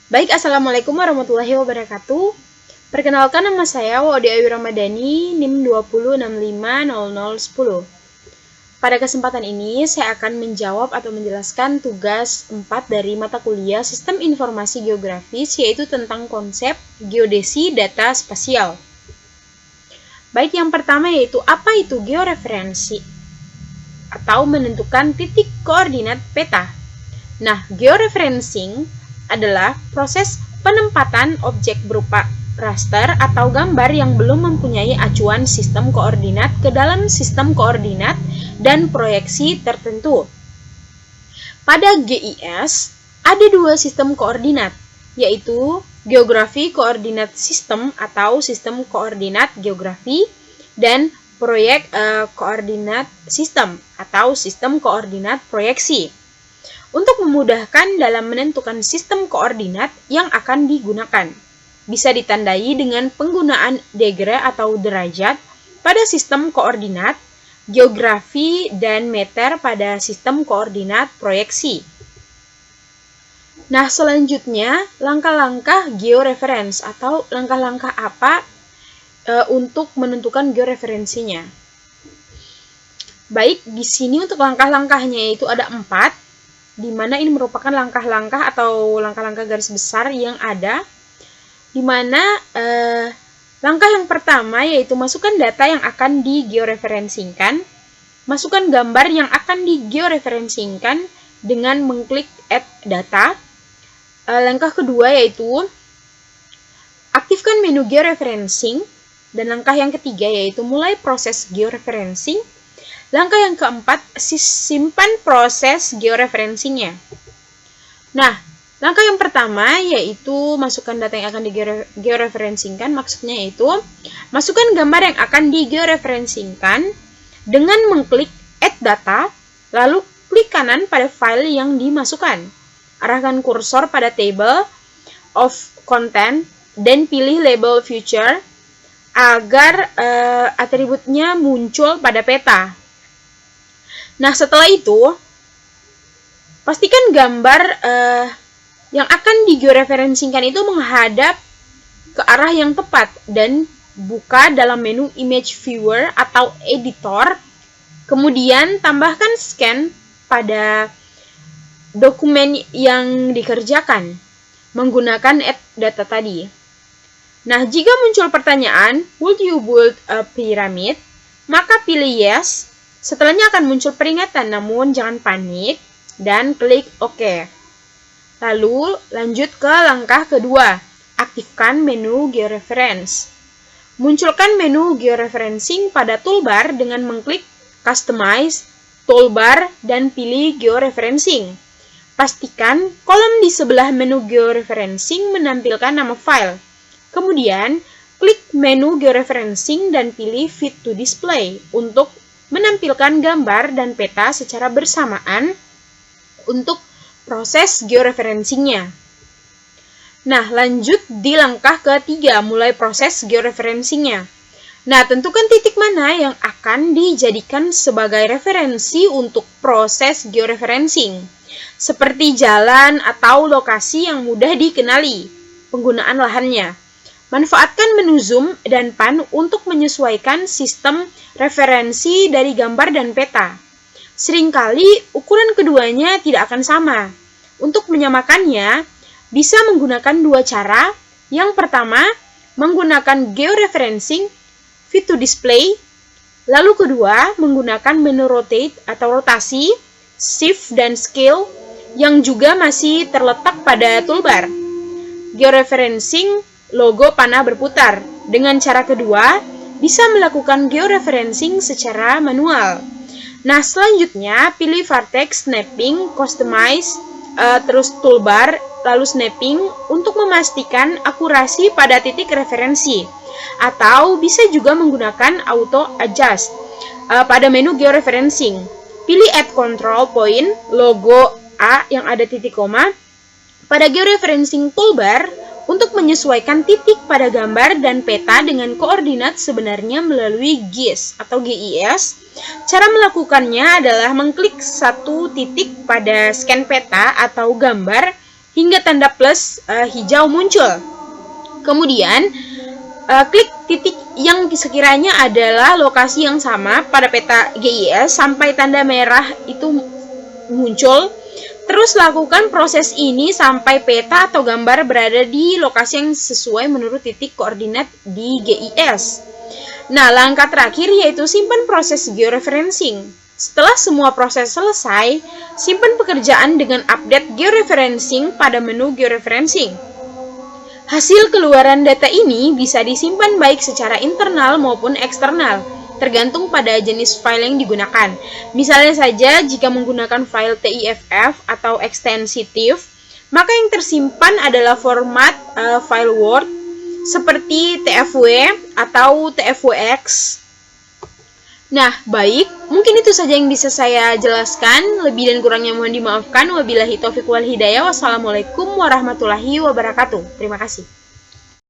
Baik, Assalamualaikum warahmatullahi wabarakatuh. Perkenalkan, nama saya Waudy Ayu Ramadhani, NIM 20650010. Pada kesempatan ini, saya akan menjawab atau menjelaskan tugas 4 dari mata kuliah Sistem Informasi Geografis, yaitu tentang konsep geodesi data spasial. Baik, yang pertama yaitu apa itu georeferensi atau menentukan titik koordinat peta. Nah, georeferencing adalah proses penempatan objek berupa raster atau gambar yang belum mempunyai acuan sistem koordinat ke dalam sistem koordinat dan proyeksi tertentu. Pada GIS, ada dua sistem koordinat, yaitu geografi koordinat sistem atau sistem koordinat geografi dan proyek koordinat sistem atau sistem koordinat proyeksi. Untuk memudahkan dalam menentukan sistem koordinat yang akan digunakan, bisa ditandai dengan penggunaan degree atau derajat pada sistem koordinat geografi dan meter pada sistem koordinat proyeksi. Nah, selanjutnya langkah-langkah georeference atau langkah-langkah apa untuk menentukan georeferensinya. Baik, di sini untuk langkah-langkahnya itu ada 4, di mana ini merupakan langkah-langkah atau langkah-langkah garis besar yang ada, di mana langkah yang pertama yaitu masukkan data yang akan digeoreferensikan, masukkan gambar yang akan digeoreferensikan dengan mengklik Add Data. Langkah kedua yaitu aktifkan menu georeferencing, dan langkah yang ketiga yaitu mulai proses georeferencing. Langkah yang keempat, simpan proses georeferencingnya. Nah, langkah yang pertama yaitu masukkan data yang akan digeoreferencingkan, maksudnya yaitu masukkan gambar yang akan digeoreferencingkan dengan mengklik Add Data, lalu klik kanan pada file yang dimasukkan. Arahkan kursor pada Table of Content dan pilih label Future agar atributnya muncul pada peta. Nah, setelah itu, pastikan gambar yang akan digeoreferensikan itu menghadap ke arah yang tepat dan buka dalam menu Image Viewer atau Editor. Kemudian, tambahkan scan pada dokumen yang dikerjakan menggunakan Add Data tadi. Nah, jika muncul pertanyaan, would you build a pyramid? Maka pilih Yes. Setelahnya akan muncul peringatan, namun jangan panik dan klik OK. Lalu lanjut ke langkah kedua, aktifkan menu georeference. Munculkan menu georeferencing pada toolbar dengan mengklik Customize, Toolbar, dan pilih Georeferencing. Pastikan kolom di sebelah menu georeferencing menampilkan nama file. Kemudian, klik menu georeferencing dan pilih Fit to Display untuk menampilkan gambar dan peta secara bersamaan untuk proses georeferencingnya. Nah, lanjut di langkah ketiga, mulai proses georeferencingnya. Nah, tentukan titik mana yang akan dijadikan sebagai referensi untuk proses georeferencing, seperti jalan atau lokasi yang mudah dikenali, penggunaan lahannya. Manfaatkan menu zoom dan pan untuk menyesuaikan sistem referensi dari gambar dan peta. Seringkali ukuran keduanya tidak akan sama. Untuk menyamakannya, bisa menggunakan dua cara. Yang pertama, menggunakan georeferencing, Fit to Display. Lalu kedua, menggunakan menu Rotate atau rotasi, Shift dan Scale yang juga masih terletak pada toolbar. Georeferencing logo panah berputar. Dengan cara kedua, bisa melakukan georeferencing secara manual. Nah, selanjutnya pilih Vertex Snapping, Customize, terus Toolbar, lalu Snapping untuk memastikan akurasi pada titik referensi. Atau bisa juga menggunakan Auto Adjust pada menu georeferencing. Pilih Add Control Point, logo A yang ada titik koma pada georeferencing toolbar untuk menyesuaikan titik pada gambar dan peta dengan koordinat sebenarnya melalui GIS atau GIS. Cara melakukannya adalah mengklik satu titik pada scan peta atau gambar hingga tanda plus hijau muncul. Kemudian klik titik yang sekiranya adalah lokasi yang sama pada peta GIS sampai tanda merah itu muncul. Terus lakukan proses ini sampai peta atau gambar berada di lokasi yang sesuai menurut titik koordinat di GIS. Nah, langkah terakhir yaitu simpan proses georeferencing. Setelah semua proses selesai, simpan pekerjaan dengan update georeferencing pada menu georeferencing. Hasil keluaran data ini bisa disimpan baik secara internal maupun eksternal, tergantung pada jenis file yang digunakan. Misalnya saja, jika menggunakan file TIFF atau ekstensitif, maka yang tersimpan adalah format file Word seperti TFW atau TFWX. Nah, baik, mungkin itu saja yang bisa saya jelaskan. Lebih dan kurangnya mohon dimaafkan. Wabillahi taufiq wal hidayah. Wassalamualaikum warahmatullahi wabarakatuh. Terima kasih.